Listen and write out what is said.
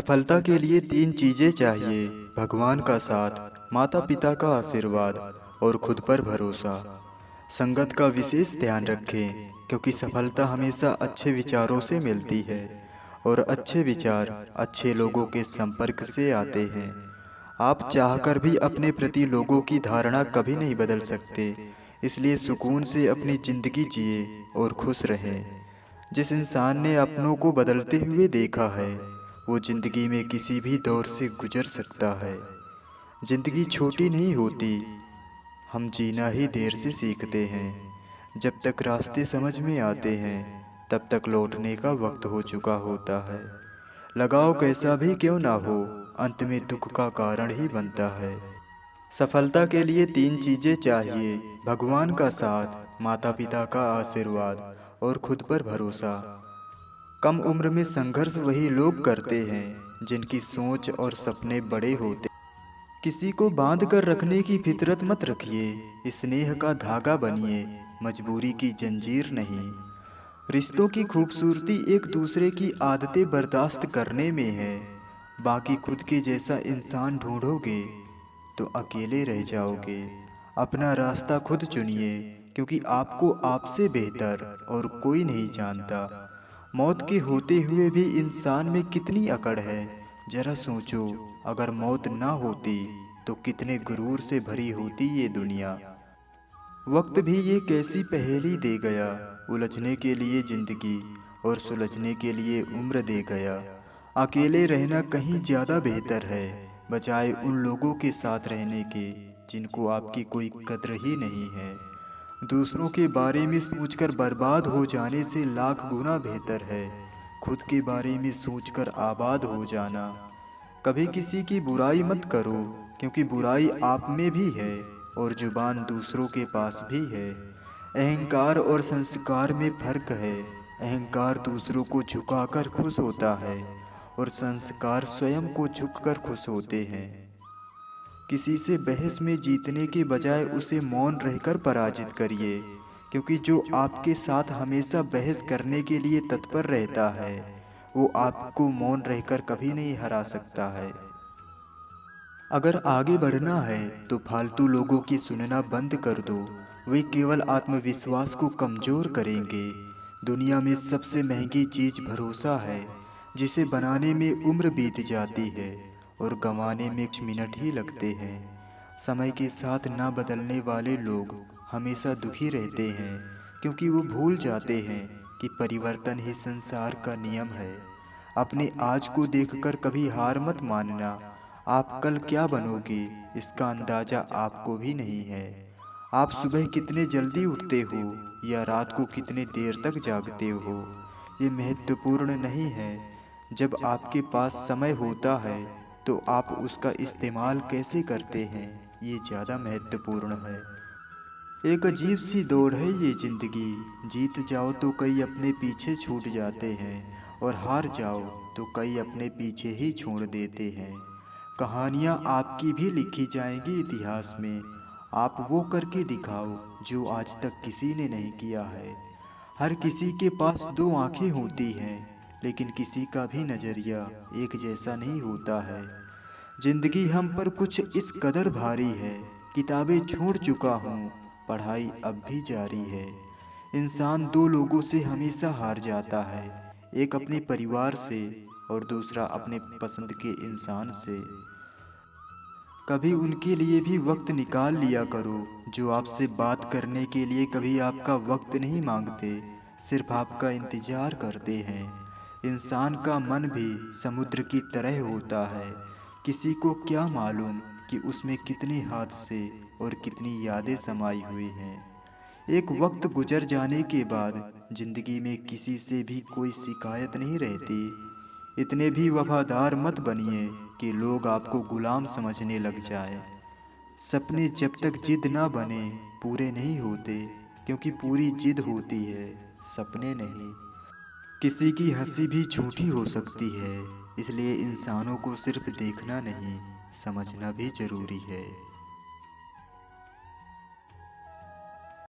सफलता के लिए तीन चीजें चाहिए: भगवान का साथ, माता पिता का आशीर्वाद और खुद पर भरोसा। संगत का विशेष ध्यान रखें, क्योंकि सफलता हमेशा अच्छे विचारों से मिलती है और अच्छे विचार अच्छे लोगों के संपर्क से आते हैं। आप चाहकर भी अपने प्रति लोगों की धारणा कभी नहीं बदल सकते, इसलिए सुकून से अपनी जिंदगी जिए और खुश रहें। जिस इंसान ने अपनों को बदलते हुए देखा है, वो जिंदगी में किसी भी दौर से गुजर सकता है। जिंदगी छोटी नहीं होती, हम जीना ही देर से सीखते हैं। जब तक रास्ते समझ में आते हैं, तब तक लौटने का वक्त हो चुका होता है। लगाव कैसा भी क्यों ना हो, अंत में दुख का कारण ही बनता है। सफलता के लिए तीन चीजें चाहिए: भगवान का साथ, माता पिता का आशीर्वाद और खुद पर भरोसा। कम उम्र में संघर्ष वही लोग करते हैं जिनकी सोच और सपने बड़े होते। किसी को बांध कर रखने की फितरत मत रखिए, स्नेह का धागा बनिए, मजबूरी की जंजीर नहीं। रिश्तों की खूबसूरती एक दूसरे की आदतें बर्दाश्त करने में है। बाकी खुद के जैसा इंसान ढूंढोगे तो अकेले रह जाओगे। अपना रास्ता खुद चुनिए, क्योंकि आपको आपसे बेहतर और कोई नहीं जानता। मौत के होते हुए भी इंसान में कितनी अकड़ है, जरा सोचो। अगर मौत ना होती तो कितने गुरूर से भरी होती ये दुनिया। वक्त भी ये कैसी पहेली दे गया, उलझने के लिए जिंदगी और सुलझने के लिए उम्र दे गया। अकेले रहना कहीं ज़्यादा बेहतर है, बजाय उन लोगों के साथ रहने के जिनको आपकी कोई कद्र ही नहीं है। दूसरों के बारे में सोचकर बर्बाद हो जाने से लाख गुना बेहतर है खुद के बारे में सोचकर आबाद हो जाना। कभी किसी की बुराई मत करो, क्योंकि बुराई आप में भी है और जुबान दूसरों के पास भी है। अहंकार और संस्कार में फर्क है। अहंकार दूसरों को झुकाकर खुश होता है और संस्कार स्वयं को झुककर खुश होते हैं। किसी से बहस में जीतने के बजाय उसे मौन रहकर पराजित करिए, क्योंकि जो आपके साथ हमेशा बहस करने के लिए तत्पर रहता है, वो आपको मौन रहकर कभी नहीं हरा सकता है। अगर आगे बढ़ना है तो फालतू लोगों की सुनना बंद कर दो, वे केवल आत्मविश्वास को कमजोर करेंगे। दुनिया में सबसे महंगी चीज भरोसा है, जिसे बनाने में उम्र बीत जाती है और गंवाने में कुछ मिनट ही लगते हैं। समय के साथ ना बदलने वाले लोग हमेशा दुखी रहते हैं, क्योंकि वो भूल जाते हैं कि परिवर्तन ही संसार का नियम है। अपने आज को देखकर कभी हार मत मानना। आप कल क्या बनोगे, इसका अंदाजा आपको भी नहीं है। आप सुबह कितने जल्दी उठते हो या रात को कितने देर तक जागते हो, ये महत्वपूर्ण नहीं है। जब आपके पास समय होता है तो आप उसका इस्तेमाल कैसे करते हैं, ये ज़्यादा महत्वपूर्ण है। एक अजीब सी दौड़ है ये जिंदगी, जीत जाओ तो कई अपने पीछे छूट जाते हैं और हार जाओ तो कई अपने पीछे ही छोड़ देते हैं। कहानियाँ आपकी भी लिखी जाएंगी इतिहास में। आप वो करके दिखाओ जो आज तक किसी ने नहीं किया है। हर किसी के पास दो आंखें होती हैं, लेकिन किसी का भी नज़रिया एक जैसा नहीं होता है। जिंदगी हम पर कुछ इस कदर भारी है, किताबें छोड़ चुका हूँ, पढ़ाई अब भी जारी है। इंसान दो लोगों से हमेशा हार जाता है, एक अपने परिवार से और दूसरा अपने पसंद के इंसान से। कभी उनके लिए भी वक्त निकाल लिया करो जो आपसे बात करने के लिए कभी आपका वक्त नहीं मांगते, सिर्फ आपका इंतजार करते हैं। इंसान का मन भी समुद्र की तरह होता है, किसी को क्या मालूम कि उसमें कितने हादसे और कितनी यादें समाई हुई हैं। एक वक्त गुजर जाने के बाद जिंदगी में किसी से भी कोई शिकायत नहीं रहती। इतने भी वफादार मत बनिए कि लोग आपको गुलाम समझने लग जाए। सपने जब तक जिद ना बने पूरे नहीं होते, क्योंकि पूरी जिद होती है, सपने नहीं। किसी की हंसी भी झूठी हो सकती है, इसलिए इंसानों को सिर्फ देखना नहीं, समझना भी जरूरी है।